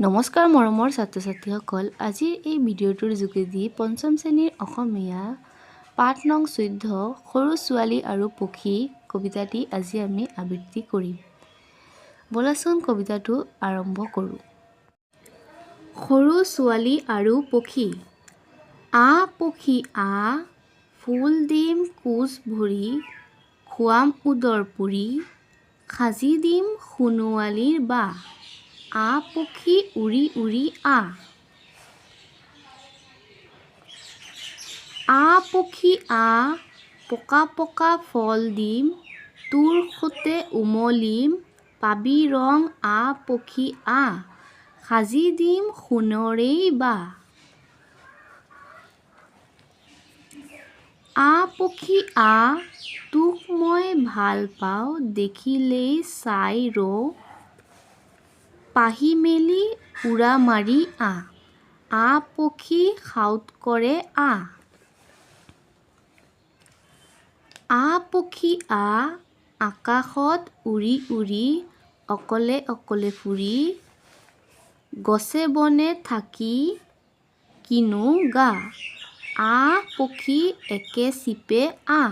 নমস্কাৰ মৰমৰ ছাত্ৰ ছাত্ৰীসকল, আজিৰ এই ভিডিঅ'টোৰ যোগেদি পঞ্চম শ্ৰেণীৰ অসমীয়া পাঠ নং 14 সৰু ছোৱালী আৰু পক্ষী কবিতাটি আজি আমি আবৃত্তি কৰিম। বলাচোন কবিতাটো আৰম্ভ কৰোঁ। সৰু ছোৱালী আৰু পক্ষী। আ পক্ষী আ, ফুল দিম কোচ ভৰি, খুৱাম উদৰ পুৰি, সাজি দিম সোণোৱালীৰ বাহ। আ পক্ষী উৰি উৰি আ। আ পক্ষী আ, পকা পকা ফল দিম, তোৰ সতে উমলিম, পাবি ৰং আ পক্ষী আ, সাজি দিম সোণৰেই বাহ। আ পক্ষী আ, তোক মই ভাল পাওঁ, দেখিলেই চাই ৰওঁ, পাহি মেলি উৰা মাৰি আ। আ পক্ষী সাউৎ কৰে আ। আ পক্ষী আ, আকাশত উৰি উৰি, অকলে অকলে ফুৰি, গছে বনে থাকি কিনো গা। আ পক্ষী একে চিপে আ।